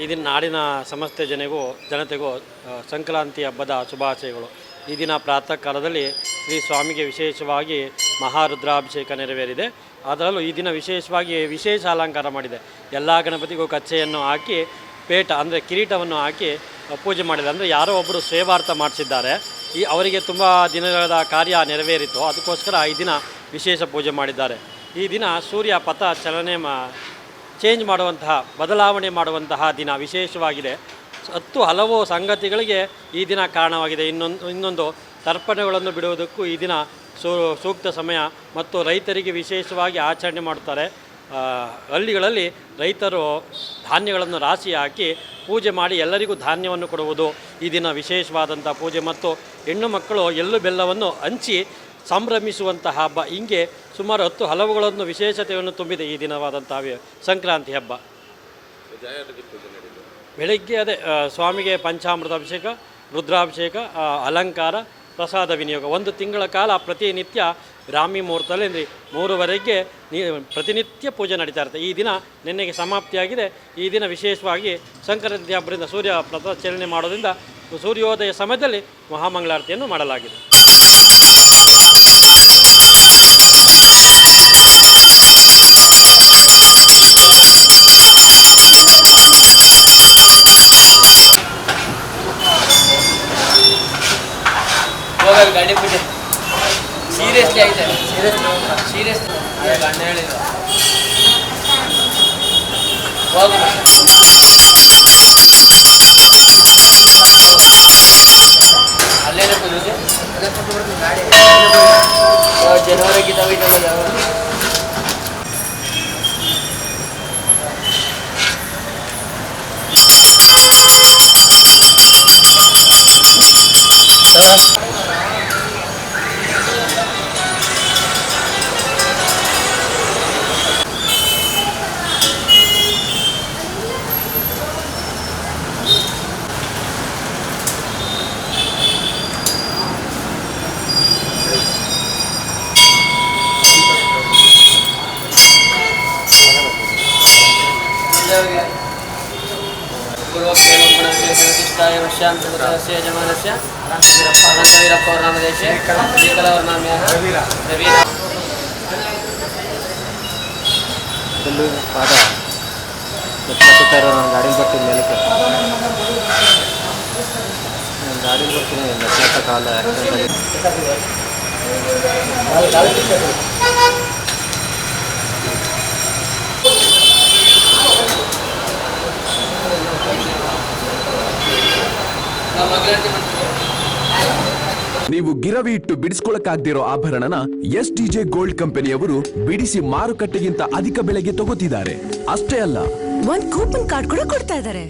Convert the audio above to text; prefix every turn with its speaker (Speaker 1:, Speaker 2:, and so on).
Speaker 1: ಈ ದಿನ ನಾಡಿನ ಸಮಸ್ತ ಜನತೆಗೂ ಸಂಕ್ರಾಂತಿ ಹಬ್ಬದ ಶುಭಾಶಯಗಳು. ಈ ದಿನ ಪ್ರಾತಃ ಕಾಲದಲ್ಲಿ ಶ್ರೀ ಸ್ವಾಮಿಗೆ ವಿಶೇಷವಾಗಿ ಮಹಾರುದ್ರಾಭಿಷೇಕ ನೆರವೇರಿದೆ. ಅದರಲ್ಲೂ ಈ ದಿನ ವಿಶೇಷವಾಗಿ ವಿಶೇಷ ಅಲಂಕಾರ ಮಾಡಿದೆ. ಎಲ್ಲ ಗಣಪತಿಗೂ ಕಚ್ಚೆಯನ್ನು ಹಾಕಿ ಪೇಟ ಅಂದರೆ ಕಿರೀಟವನ್ನು ಹಾಕಿ ಪೂಜೆ ಮಾಡಿದೆ. ಅಂದರೆ ಯಾರೋ ಒಬ್ಬರು ಸೇವಾರ್ಥ ಮಾಡಿಸಿದ್ದಾರೆ, ಅವರಿಗೆ ತುಂಬ ದಿನಗಳ ಕಾರ್ಯ ನೆರವೇರಿತು, ಅದಕ್ಕೋಸ್ಕರ ಈ ದಿನ ವಿಶೇಷ ಪೂಜೆ ಮಾಡಿದ್ದಾರೆ. ಈ ದಿನ ಸೂರ್ಯ ಪಥ ಚಲನೆ ಚೇಂಜ್ ಮಾಡುವಂತಹ ಬದಲಾವಣೆ ಮಾಡುವಂತಹ ದಿನ ವಿಶೇಷವಾಗಿದೆ. ಹಲವು ಸಂಗತಿಗಳಿಗೆ ಈ ದಿನ ಕಾರಣವಾಗಿದೆ. ಇನ್ನೊಂದು ತರ್ಪಣೆಗಳನ್ನು ಬಿಡುವುದಕ್ಕೂ ಈ ದಿನ ಸೂಕ್ತ ಸಮಯ ಮತ್ತು ರೈತರಿಗೆ ವಿಶೇಷವಾಗಿ ಆಚರಣೆ ಮಾಡುತ್ತಾರೆ. ಹಳ್ಳಿಗಳಲ್ಲಿ ರೈತರು ಧಾನ್ಯಗಳನ್ನು ರಾಶಿ ಹಾಕಿ ಪೂಜೆ ಮಾಡಿ ಎಲ್ಲರಿಗೂ ಧಾನ್ಯವನ್ನು ಕೊಡುವುದು ಈ ದಿನ ವಿಶೇಷವಾದಂಥ ಪೂಜೆ. ಮತ್ತು ಹೆಣ್ಣು ಮಕ್ಕಳು ಎಳ್ಳು ಬೆಲ್ಲವನ್ನು ಹಂಚಿ ಸಂಭ್ರಮಿಸುವಂತಹ ಹಬ್ಬ. ಹೀಗೆ ಸುಮಾರು 10 ಹಲವುಗಳನ್ನು ವಿಶೇಷತೆಯನ್ನು ತುಂಬಿದೆ ಈ ದಿನವಾದಂಥ ಸಂಕ್ರಾಂತಿ ಹಬ್ಬ. ಬೆಳಗ್ಗೆ ಸ್ವಾಮಿಗೆ ಪಂಚಾಮೃತ ಅಭಿಷೇಕ, ರುದ್ರಾಭಿಷೇಕ, ಅಲಂಕಾರ, ಪ್ರಸಾದ ವಿನಿಯೋಗ. 1 ತಿಂಗಳ ಕಾಲ ಪ್ರತಿನಿತ್ಯ ಬ್ರಾಹ್ಮಿ ಮುಹೂರ್ತದಲ್ಲಿ ಅಂದರೆ 3ವರೆಗೆ ಪ್ರತಿನಿತ್ಯ ಪೂಜೆ ನಡೀತಾ ಇರುತ್ತೆ. ಈ ದಿನ ನಿನ್ನೆಗೆ ಸಮಾಪ್ತಿಯಾಗಿದೆ. ಈ ದಿನ ವಿಶೇಷವಾಗಿ ಸಂಕ್ರಾಂತಿ ಹಬ್ಬದಿಂದ ಸೂರ್ಯ ಪ್ರತಿಚಲನೆ ಮಾಡೋದ್ರಿಂದ ಸೂರ್ಯೋದಯ ಸಮಯದಲ್ಲಿ ಮಹಾಮಂಗಳಾರತಿಯನ್ನು ಮಾಡಲಾಗಿದೆ.
Speaker 2: ಗಾಡಿ ಪೂಜೆ ಸೀರಿಯಸ್ಲಿ ಆಯ್ತು, ಸೀರಿಯಸ್ ಗಂಡ ಹೇಳಿದ್ರು ಹೋಗು ಅಲ್ಲೇನ ಪೂಜೆ ಜನವರಿ ಗೀತ पूर्वोक्ताय वश्यांतस्य यजमानस्य अनन्तवीरप्प नामदेशे श्रीकलावर्णाम्यः रवीर
Speaker 3: ಪಾದ ಎತ್ತರ ನಾನು ಗಾಡೀಲಿ ಬರ್ತೀನಿ ಮೇಲಕ್ಕೆ ಗಾಡೀಲಿ ಬರ್ತೀನಿ ಮೆಟ್ಟ ಕಾಲ
Speaker 4: ನೀವು ಗಿರವಿ ಇಟ್ಟು ಬಿಡಿಸ್ಕೊಳಕ್ಕಾಗ್ದಿರೋ ಆಭರಣನ STJ ಗೋಲ್ಡ್ ಕಂಪನಿಯವರು ಬಿಡಿಸಿ ಮಾರುಕಟ್ಟೆಗಿಂತ ಅಧಿಕ ಬೆಲೆಗೆ ತಗೋತಿದ್ದಾರೆ. ಅಷ್ಟೇ ಅಲ್ಲ,
Speaker 5: 1 ಕೂಪನ್ ಕಾರ್ಡ್ ಕೂಡ ಕೊಡ್ತಾ ಇದ್ದಾರೆ.